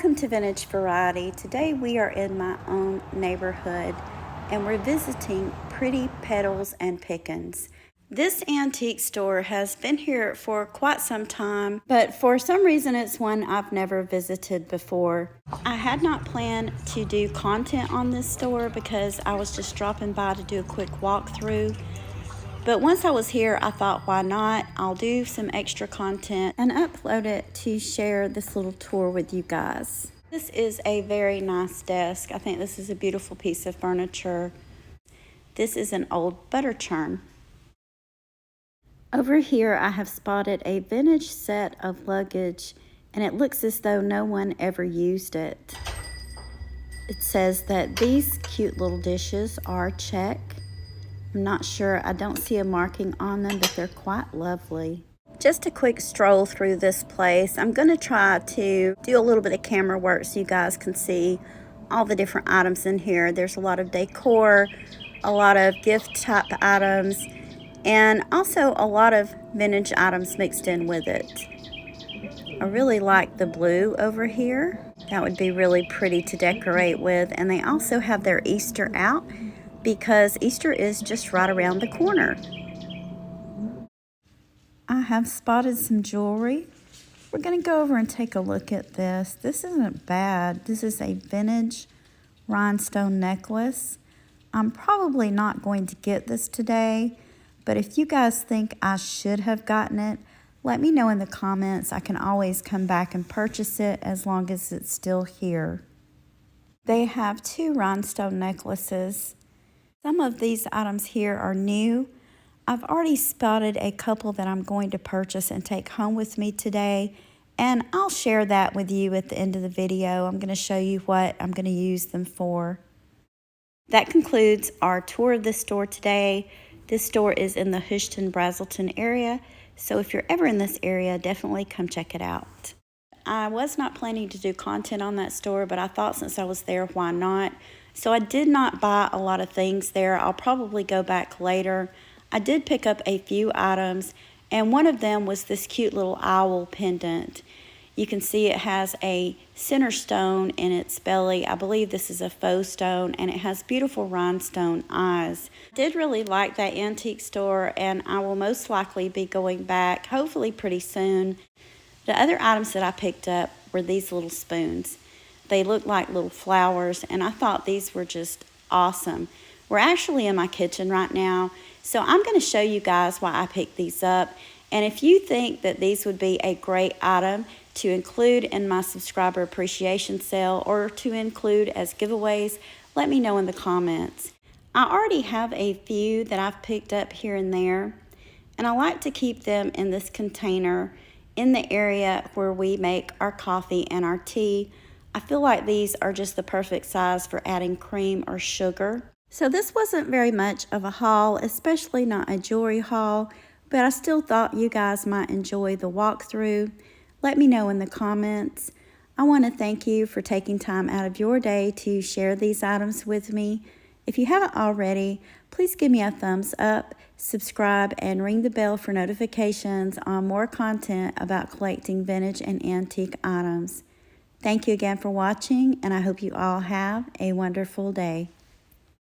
Welcome to Vintage Variety. Today we are in my own neighborhood and we're visiting Pretty Petals and Pickins. This antique store has been here for quite some time, but for some reason it's one I've never visited before. I had not planned to do content on this store because I was just dropping by to do a quick walkthrough. But once I was here, I thought, why not? I'll do some extra content and upload it to share this little tour with you guys. This is a very nice desk. I think this is a beautiful piece of furniture. This is an old butter churn. Over here, I have spotted a vintage set of luggage, and it looks as though no one ever used it. It says that these cute little dishes are Czech. I'm not sure, I don't see a marking on them, but they're quite lovely. Just a quick stroll through this place. I'm going to try to do a little bit of camera work so you guys can see all the different items in here. There's a lot of decor, a lot of gift type items, and also a lot of vintage items mixed in with it. I really like the blue over here. That would be really pretty to decorate with. And they also have their Easter out, because Easter is just right around the corner. I have spotted some jewelry. We're going to go over and take a look at this. This isn't bad. This is a vintage rhinestone necklace. I'm probably not going to get this today, but if you guys think I should have gotten it, let me know in the comments. I can always come back and purchase it as long as it's still here. They have two rhinestone necklaces. Some of these items here are new. I've already spotted a couple that I'm going to purchase and take home with me today, and I'll share that with you at the end of the video. I'm going to show you what I'm going to use them for. That concludes our tour of this store today. This store is in the Houston-Brazelton area, so if you're ever in this area, definitely come check it out. I was not planning to do content on that store, but I thought since I was there, why not? So I did not buy a lot of things there. I'll probably go back later. I did pick up a few items, and one of them was this cute little owl pendant. You can see it has a center stone in its belly. I believe this is a faux stone, and it has beautiful rhinestone eyes. I did really like that antique store, and I will most likely be going back, hopefully pretty soon. The other items that I picked up were these little spoons. They look like little flowers, and I thought these were just awesome. We're actually in my kitchen right now, so I'm going to show you guys why I picked these up. And if you think that these would be a great item to include in my subscriber appreciation sale or to include as giveaways, let me know in the comments. I already have a few that I've picked up here and there, and I like to keep them in this container in the area where we make our coffee and our tea. I feel like these are just the perfect size for adding cream or sugar. So this wasn't very much of a haul, especially not a jewelry haul, but I still thought you guys might enjoy the walkthrough. Let me know in the comments. I want to thank you for taking time out of your day to share these items with me. If you haven't already, please give me a thumbs up, subscribe, and ring the bell for notifications on more content about collecting vintage and antique items. Thank you again for watching, and I hope you all have a wonderful day.